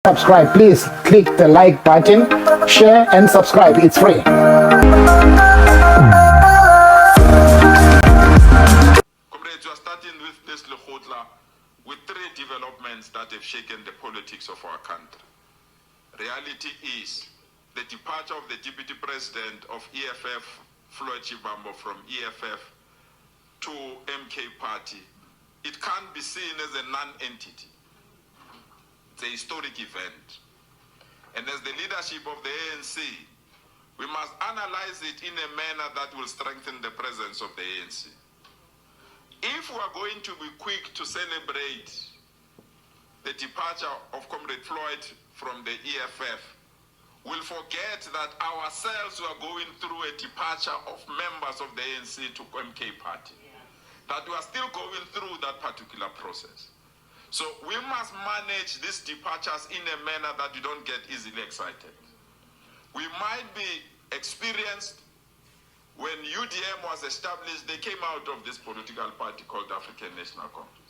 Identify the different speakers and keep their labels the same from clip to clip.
Speaker 1: Subscribe, please click the like button, share and subscribe, it's free.
Speaker 2: Comrades, we are starting with this Lekgotla with three developments that have shaken the politics of our country. Reality is the departure of the Deputy President of EFF, Floyd Shivambu, from EFF to MK Party. It can't be seen as a non-entity. It's a historic event. And as the leadership of the ANC, we must analyze it in a manner that will strengthen the presence of the ANC. If we are going to be quick to celebrate the departure of Comrade Floyd from the EFF, we'll forget that ourselves were going through a departure of members of the ANC to MK Party. That we are still going through that particular process. So we must manage these departures in a manner that you don't get easily excited. We might be experienced. When UDM was established, they came out of this political party called African National Congress.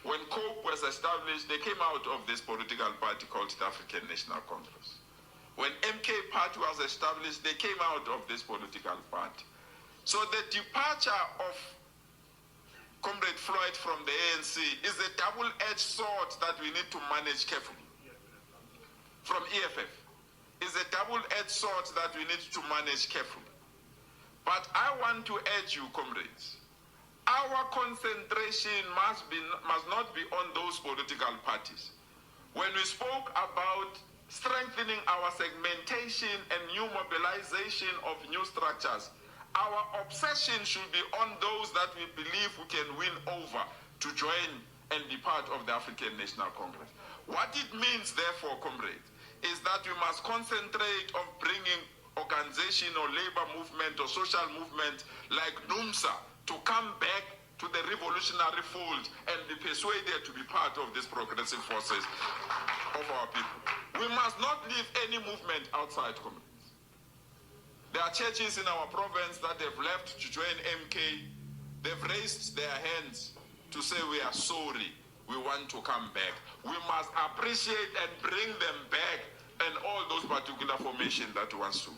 Speaker 2: When COPE was established, they came out of this political party called the African National Congress. When MK Party was established, they came out of this political party. So the departure of Comrade Floyd from the ANC is a double-edged sword that we need to manage carefully. From EFF is a double-edged sword that we need to manage carefully. But I want to urge you, comrades, our concentration must not be on those political parties. When we spoke about strengthening our segmentation and new mobilization of new structures, our obsession should be on those that we believe we can win over to join and be part of the African National Congress. What it means, therefore, comrades, is that we must concentrate on bringing organization or labor movement or social movement like NUMSA to come back to the revolutionary fold and be persuaded to be part of these progressive forces of our people. We must not leave any movement outside, comrades. There are churches in our province that have left to join MK. They've raised their hands to say, we are sorry, we want to come back. We must appreciate and bring them back and all those particular formations that wants to.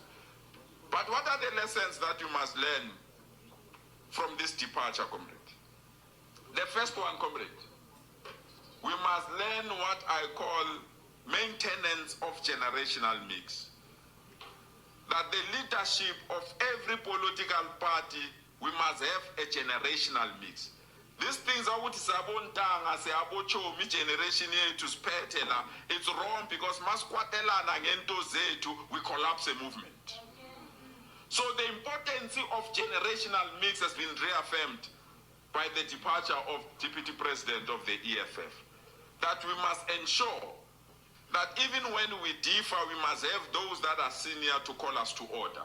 Speaker 2: But what are the lessons that you must learn from this departure, comrade? The first one, comrade, we must learn what I call maintenance of generational mix. That the leadership of every political party, we must have a generational mix. These things are what is abontanga se abochomi generation to spetela. It's wrong because maskwatela ngento zetu we collapse a movement. So the importance of generational mix has been reaffirmed by the departure of Deputy President of the EFF. That we must ensure that even when we differ, we must have those that are senior to call us to order.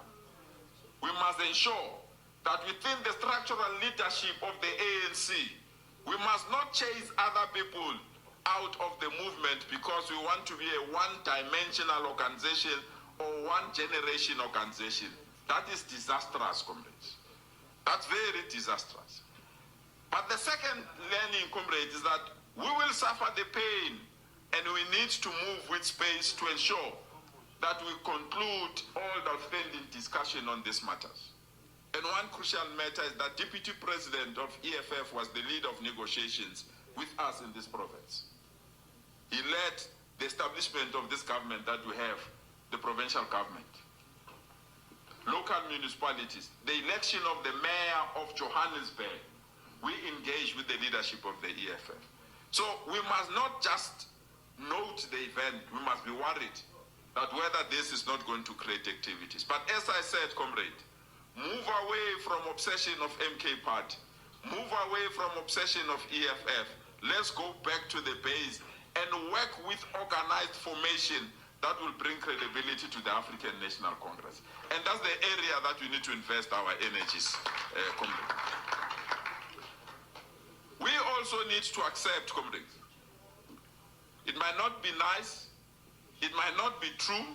Speaker 2: We must ensure that within the structural leadership of the ANC, we must not chase other people out of the movement because we want to be a one-dimensional organization or one-generation organization. That is disastrous, comrades. That's very disastrous. But the second learning, comrades, is that we will suffer the pain. And we need to move with space to ensure that we conclude all the outstanding discussion on these matters. And one crucial matter is that Deputy President of EFF was the lead of negotiations with us in this province. He led the establishment of this government that we have, the provincial government. Local municipalities, the election of the mayor of Johannesburg, we engage with the leadership of the EFF. So we must not just note the event, we must be worried that whether this is not going to create activities. But as I said, comrade, move away from obsession of MK Party, move away from obsession of EFF. Let's go back to the base and work with organized formation that will bring credibility to the African National Congress. And that's the area that we need to invest our energies, comrade. We also need to accept, comrades, it might not be nice, it might not be true,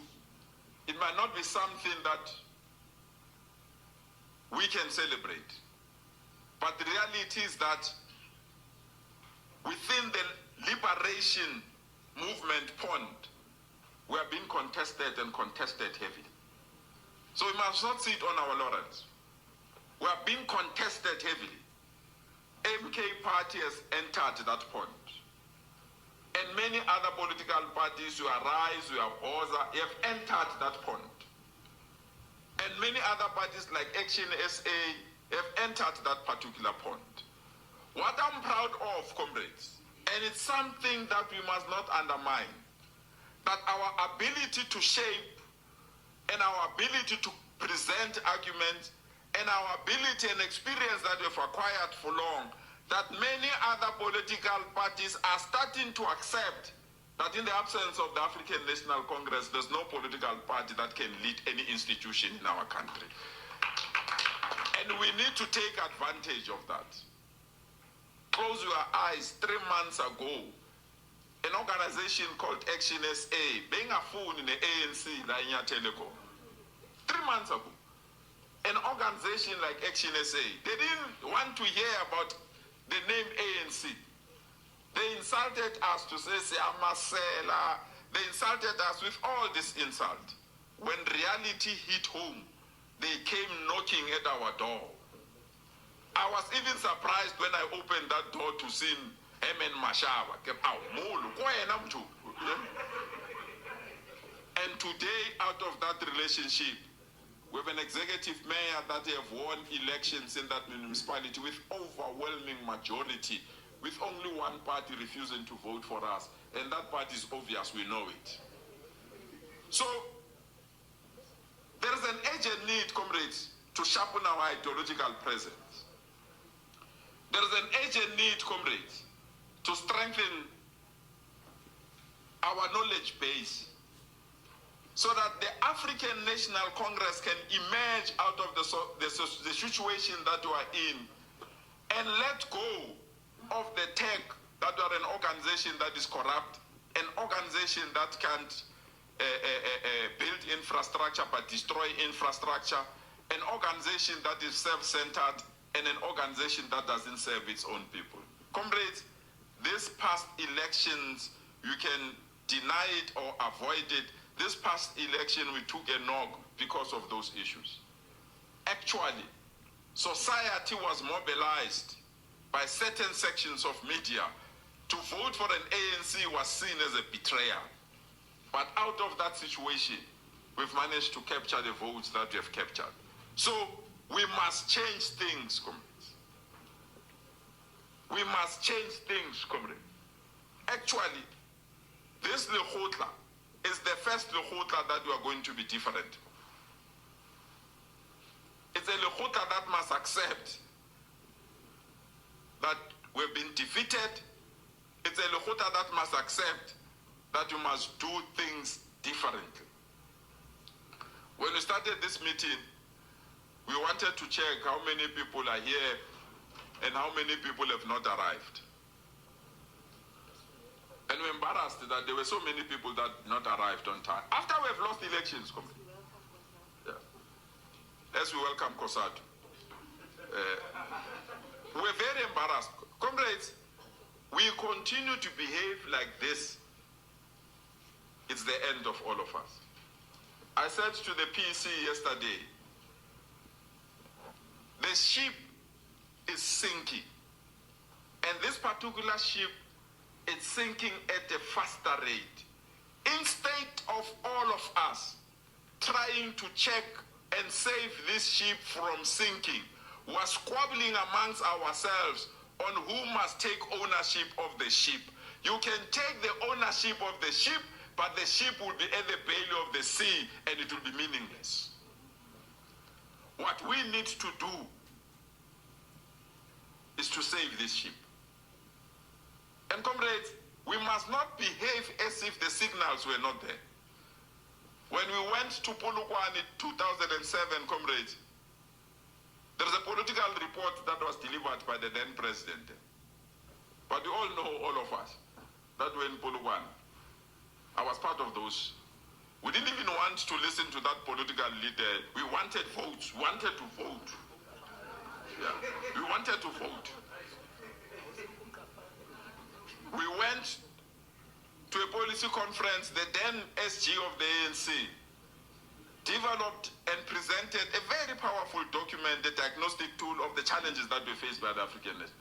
Speaker 2: it might not be something that we can celebrate. But the reality is that within the liberation movement pond were being contested and contested heavily. So we must not sit on our laurels. We are being contested heavily. MK party has entered that pond. And many other political parties, you are RISE, you are OZA, have entered that pond. And many other parties like Action SA have entered that particular pond. What I'm proud of, comrades, and it's something that we must not undermine, that our ability to shape and our ability to present arguments and our ability and experience that we've acquired for long, that many other political parties are starting to accept that in the absence of the African National Congress, there's no political party that can lead any institution in our country. And we need to take advantage of that. Close your eyes. 3 months ago, an organization called Action SA, being a phone in the ANC, like in Telecom, 3 months ago, an organization like Action SA, they didn't want to hear about the name ANC. They insulted us to say, Siamasela. They insulted us with all this insult. When reality hit home, they came knocking at our door. I was even surprised when I opened that door to see Emen Mashaba. And today, out of that relationship, we have an executive mayor that have won elections in that municipality with overwhelming majority, with only one party refusing to vote for us. And that party is obvious, we know it. So, there is an urgent need, comrades, to sharpen our ideological presence. There is an urgent need, comrades, to strengthen our knowledge base so that the African National Congress can emerge out of the situation that we are in and let go of the tag that we are an organization that is corrupt, an organization that can't build infrastructure but destroy infrastructure, an organization that is self-centered, and an organization that doesn't serve its own people. Comrades, these past elections, you can deny it or avoid it. This past election, we took a knock because of those issues. Actually, society was mobilized by certain sections of media. To vote for an ANC was seen as a betrayal. But out of that situation, we've managed to capture the votes that we have captured. So we must change things, comrades. We must change things, comrades. Actually, this Lekgotla is the first Lekgotla that we are going to be different. It's a Lekgotla that must accept that we've been defeated. It's a Lekgotla that must accept that you must do things differently. When we started this meeting, we wanted to check how many people are here and how many people have not arrived. And we're embarrassed that there were so many people that not arrived on time. After we have lost elections, as we welcome COSATU. We're very embarrassed. Comrades, we continue to behave like this, it's the end of all of us. I said to the PC yesterday, the ship is sinking. And this particular ship is sinking at a faster rate. Instead of all of us trying to check and save this ship from sinking, we're squabbling amongst ourselves on who must take ownership of the ship. You can take the ownership of the ship, but the ship will be at the belly of the sea and it will be meaningless. What we need to do is to save this ship. And comrades, we must not behave as if the signals were not there. When we went to Polokwane in 2007, comrades, there's a political report that was delivered by the then president. But we all know, all of us, that when Polokwane, I was part of those. We didn't even want to listen to that political leader. We wanted votes, wanted to vote. Yeah, we wanted to vote. We went to a policy conference, the then SG of the ANC developed and presented a very powerful document, the diagnostic tool of the challenges that we faced by the African nation.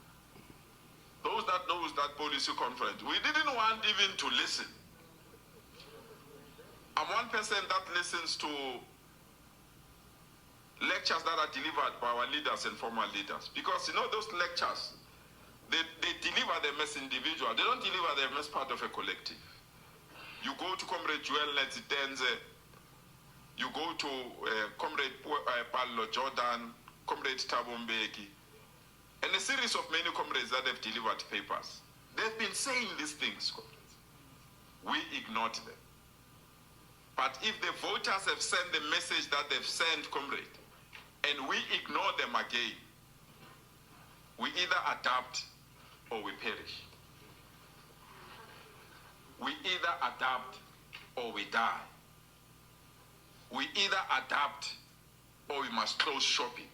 Speaker 2: Those that knows that policy conference, we didn't want even to listen. I'm one person that listens to lectures that are delivered by our leaders and former leaders. Because you know those lectures, they deliver them as individuals. They don't deliver them as part of a collective. You go to Comrade Joel Netsitenze, you go to Comrade Paulo Jordan, Comrade Thabo Mbeki, and a series of many comrades that have delivered papers. They've been saying these things, comrades. We ignored them. But if the voters have sent the message that they've sent, comrade, and we ignore them again, we either adapt or we perish. We either adapt or we die. We either adapt or we must close shopping.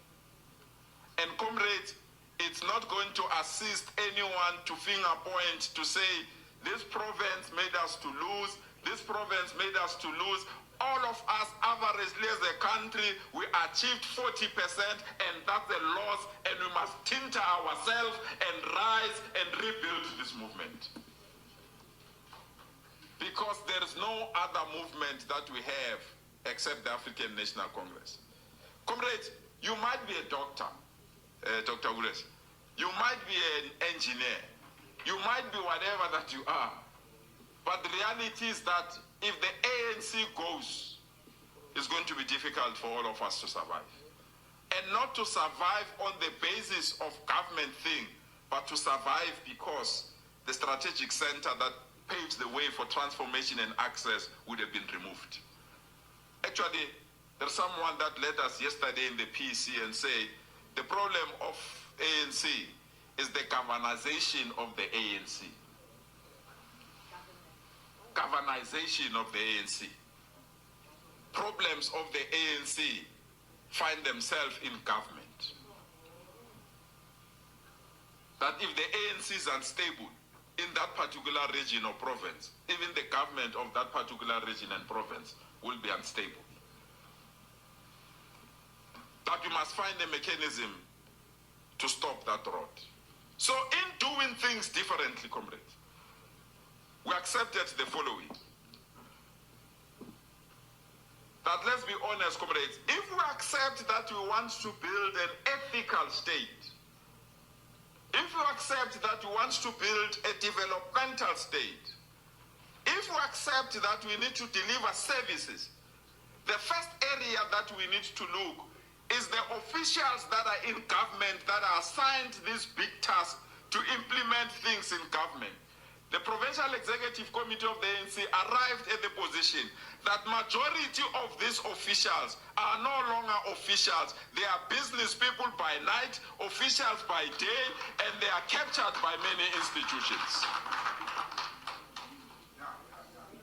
Speaker 2: And comrades, it's not going to assist anyone to finger point to say, this province made us to lose, this province made us to lose. All of us, averagely as a country, we achieved 40%, and that's a loss, and we must tinter ourselves and rise and rebuild this movement. Because there is no other movement that we have except the African National Congress. Comrades, you might be a doctor, Dr. Ures. You might be an engineer. You might be whatever that you are. But the reality is that if the ANC goes, it's going to be difficult for all of us to survive. And not to survive on the basis of government thing, but to survive because the strategic center that paves the way for transformation and access would have been removed. Actually, there's someone that led us yesterday in the PC and say, the problem of ANC is the governization of the ANC. Governization of the ANC. Problems of the ANC find themselves in government. That if the ANC is unstable in that particular region or province, even the government of that particular region and province will be unstable. That we must find a mechanism to stop that road. So in doing things differently, comrades, we accepted the following. That let's be honest, comrades, if we accept that we want to build an ethical state, if we accept that we want to build a developmental state, if we accept that we need to deliver services, the first area that we need to look is the officials that are in government that are assigned this big task to implement things in government. The Provincial Executive Committee of the ANC arrived at the position that majority of these officials are no longer officials. They are business people by night, officials by day, and they are captured by many institutions.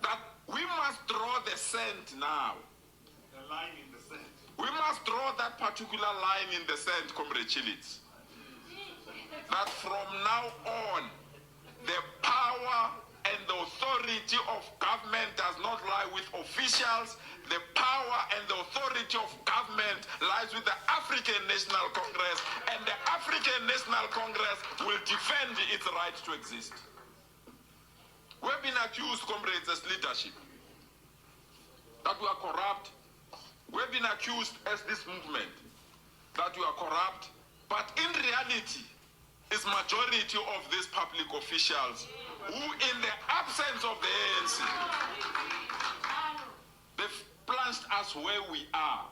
Speaker 2: That we must draw the sand now. The line in the sand. We must draw that particular line in the sand, Comrade Chilitz. That from now on, the power and the authority of government does not lie with officials. The power and the authority of government lies with the African National Congress, and the African National Congress will defend its right to exist. We've been accused, comrades, as leadership, that we are corrupt. We've been accused as this movement that we are corrupt, but in reality, it's majority of these public officials who, in the absence of the ANC, they've plunged us where we are.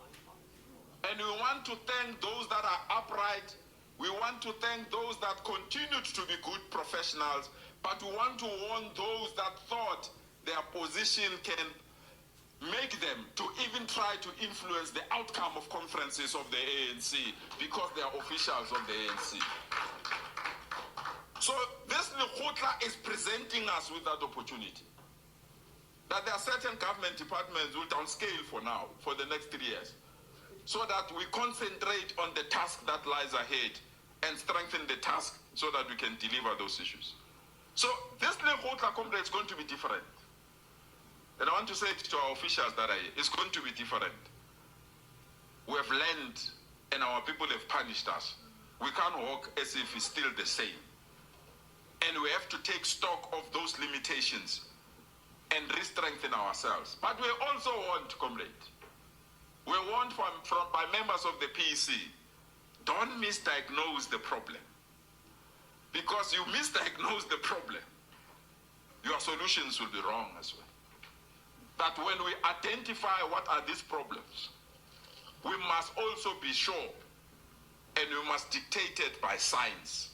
Speaker 2: And we want to thank those that are upright. We want to thank those that continued to be good professionals, but we want to warn those that thought their position can make them to even try to influence the outcome of conferences of the ANC because they are officials of the ANC. So this Lekgotla is presenting us with that opportunity. That there are certain government departments who will downscale for now, for the next 3 years, so that we concentrate on the task that lies ahead and strengthen the task so that we can deliver those issues. So this Lekgotla, comrades, is going to be different. And I want to say it to our officials that it's going to be different. We have learned and our people have punished us. We can't walk as if it's still the same. And we have to take stock of those limitations and re-strengthen ourselves. But we also want, comrade, we want by members of the PEC, don't misdiagnose the problem. Because you misdiagnose the problem, your solutions will be wrong as well. That when we identify what are these problems, we must also be sure, and we must dictate it by science.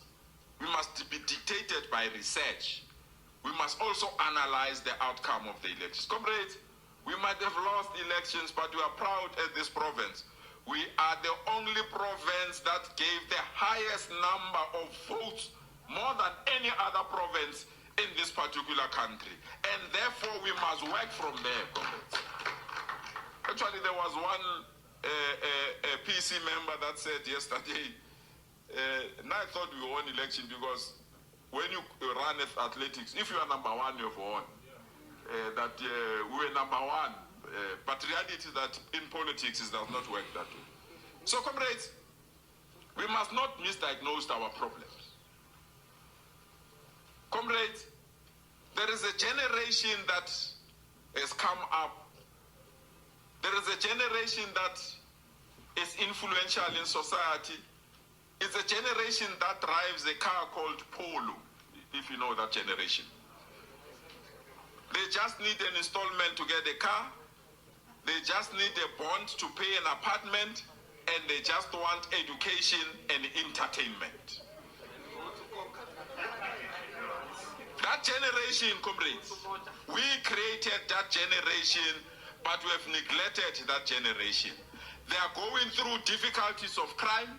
Speaker 2: We must be dictated by research. We must also analyze the outcome of the elections. Comrades, we might have lost elections, but we are proud at this province. We are the only province that gave the highest number of votes, more than any other province in this particular country. And therefore, we must work from there, comrades. Actually, there was one a PC member that said yesterday, and I thought we won election because when you run athletics, if you are number one, you've won. That we were number one. But reality is that in politics, it does not work that way. So, comrades, we must not misdiagnose our problems. Comrades, there is a generation that has come up. There is a generation that is influential in society. It's a generation that drives a car called Polo, if you know that generation. They just need an installment to get a car. They just need a bond to pay an apartment, and they just want education and entertainment. That generation, comrades, we created that generation, but we have neglected that generation. They are going through difficulties of crime.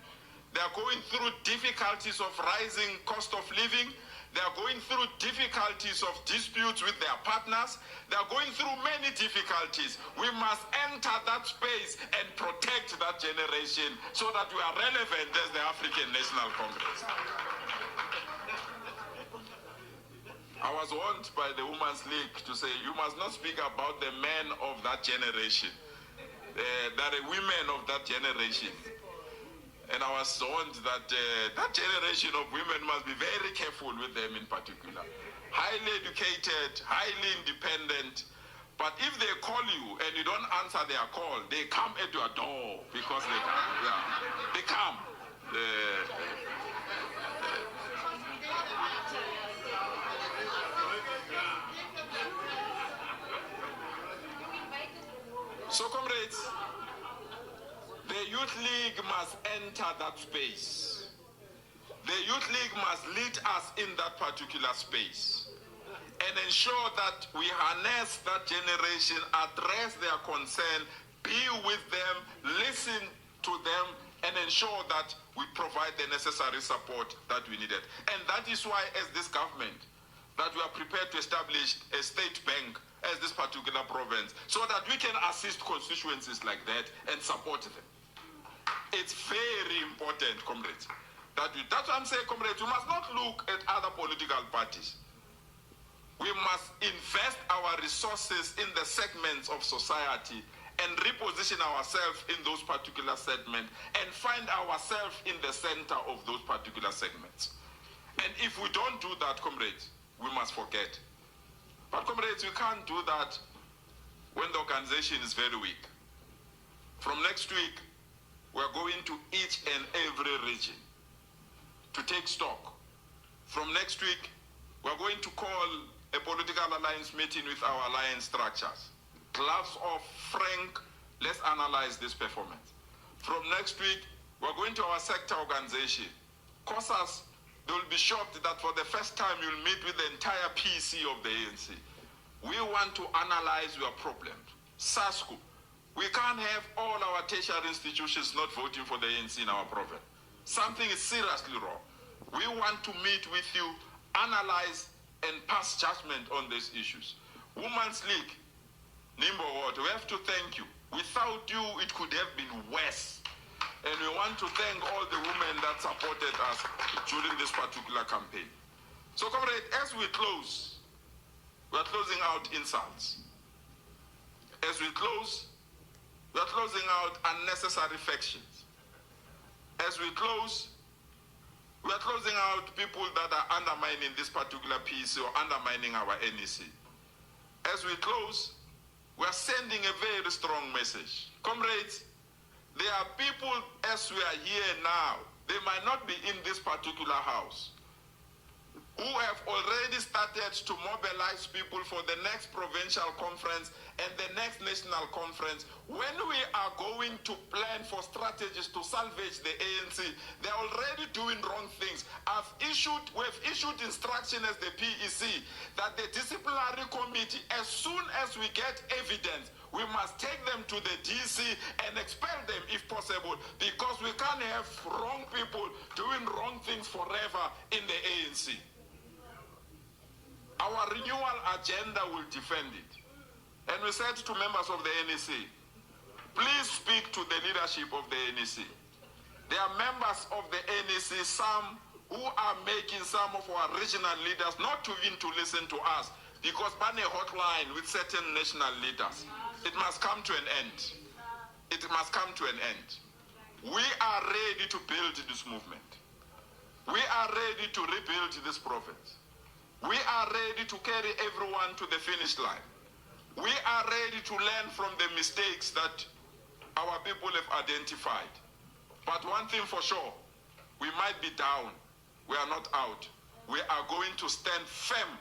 Speaker 2: They are going through difficulties of rising cost of living. They are going through difficulties of disputes with their partners. They are going through many difficulties. We must enter that space and protect that generation so that we are relevant as the African National Congress. I was warned by the Women's League to say, you must not speak about the men of that generation. There are women of that generation. And I was warned that that generation of women must be very careful with them in particular. Highly educated, highly independent. But if they call you and you don't answer their call, they come at your door because they come. Yeah. They come. So, comrades, the Youth League must enter that space. The Youth League must lead us in that particular space and ensure that we harness that generation, address their concern, be with them, listen to them, and ensure that we provide the necessary support that we needed. And that is why, as this government, that we are prepared to establish a state bank as this particular province, so that we can assist constituencies like that and support them. It's very important, comrades. That's what I'm saying, comrades. We must not look at other political parties. We must invest our resources in the segments of society and reposition ourselves in those particular segments and find ourselves in the center of those particular segments. And if we don't do that, comrades, we must forget. But comrades, we can't do that when the organization is very weak. From next week, we're going to each and every region to take stock. From next week, we're going to call a political alliance meeting with our alliance structures. Gloves off, frank, let's analyze this performance. From next week, we're going to our sector organization. COSAS, they will be shocked that for the first time you'll meet with the entire PC of the ANC. We want to analyze your problems. SASCO, we can't have all our tertiary institutions not voting for the ANC in our province. Something is seriously wrong. We want to meet with you, analyze, and pass judgment on these issues. Women's League, Nimbo Ward, we have to thank you. Without you, it could have been worse. And we want to thank all the women that supported us during this particular campaign. So, comrade, as we close, we are closing out insults. As we close, we are closing out unnecessary factions. As we close, we are closing out people that are undermining this particular piece or undermining our NEC. As we close, we are sending a very strong message. Comrades, there are people as we are here now, they might not be in this particular house, who have already started to mobilize people for the next provincial conference and the next national conference. When we are going to plan for strategies to salvage the ANC, they're already doing wrong things. We've issued instruction as the PEC that the disciplinary committee, as soon as we get evidence, we must take them to the DC and expel them if possible, because we can't have wrong people doing wrong things forever in the ANC. Our renewal agenda will defend it. And we said to members of the NEC, please speak to the leadership of the NEC. There are members of the NEC, some who are making some of our regional leaders not even to listen to us, because ban a hotline with certain national leaders. It must come to an end. It must come to an end. We are ready to build this movement. We are ready to rebuild this province. We are ready to carry everyone to the finish line. We are ready to learn from the mistakes that our people have identified. But one thing for sure, we might be down. We are not out. We are going to stand firm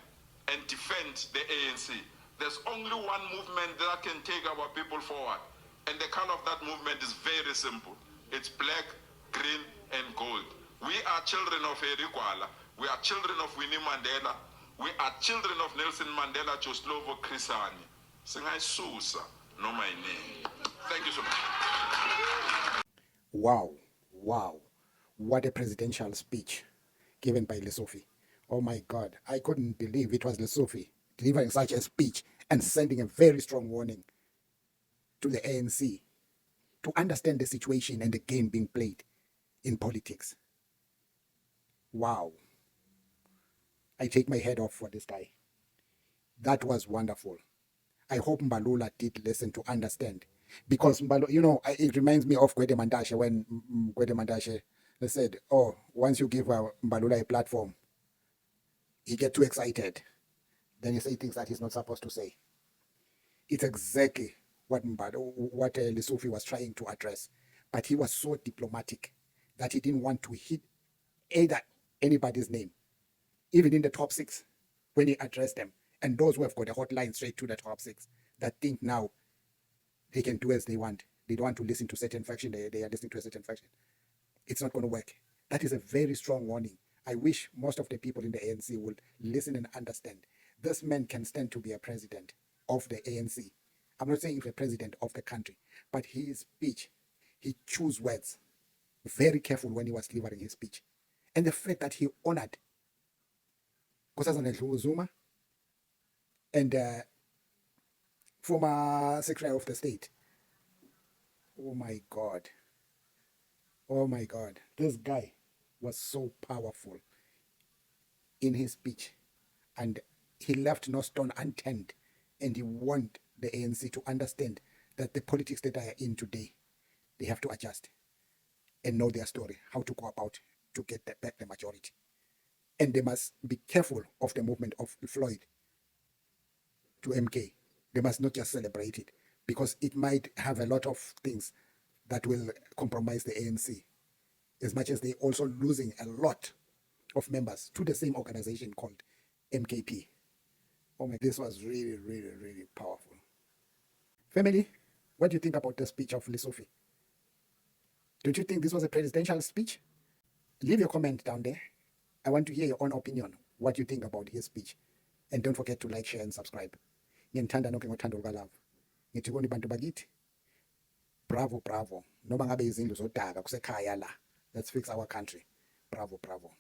Speaker 2: and defend the ANC. There's only one movement that can take our people forward. And the color of that movement is very simple. It's black, green, and gold. We are children of Electoral. We are children of Winnie Mandela. We are children of Nelson Mandela, Joslovo Krisani. Singai Susa, no my name. Thank you so much.
Speaker 1: Wow, wow. What a presidential speech given by LESUFI. Oh my God, I couldn't believe it was LESUFI delivering such a speech and sending a very strong warning to the ANC to understand the situation and the game being played in politics. Wow. I take my head off for this guy. That was wonderful. I hope Mbalula did listen to understand. Because, it reminds me of Gwede Mantashe when Gwede Mantashe said, oh, once you give Mbalula a platform, he gets too excited. Then he say things that he's not supposed to say. It's exactly what LESUFI was trying to address. But he was so diplomatic that he didn't want to hit either anybody's name, even in the top six, when he addressed them. And those who have got a hotline straight to the top six, that think now they can do as they want. They don't want to listen to certain faction. They are listening to a certain faction. It's not going to work. That is a very strong warning. I wish most of the people in the ANC would listen and understand. This man can stand to be a president of the ANC. I'm not saying he's a president of the country, but his speech, he chose words. Very careful when he was delivering his speech. And the fact that he honored Nkosazana Zuma and former Secretary of the State. Oh my God. Oh my God. This guy was so powerful in his speech, and he left no stone unturned, and he wanted the ANC to understand that the politics that they are in today, they have to adjust and know their story, how to go about to get back the majority. And they must be careful of the movement of Floyd to MK. They must not just celebrate it, because it might have a lot of things that will compromise the ANC, as much as they're also losing a lot of members to the same organization called MKP. Oh my, this was really, really, really powerful. Family, what do you think about the speech of LESUFI? Don't you think this was a presidential speech? Leave your comment down there. I want to hear your own opinion, what you think about his speech. And don't forget to like, share, and subscribe. Ngiyandithanda nonke ngothando lukaLove. Ngithi kuni bantu bakithi, bravo, bravo. Noma ngabe izindlu zodaka kusekhaya la. Let's fix our country. Bravo, bravo.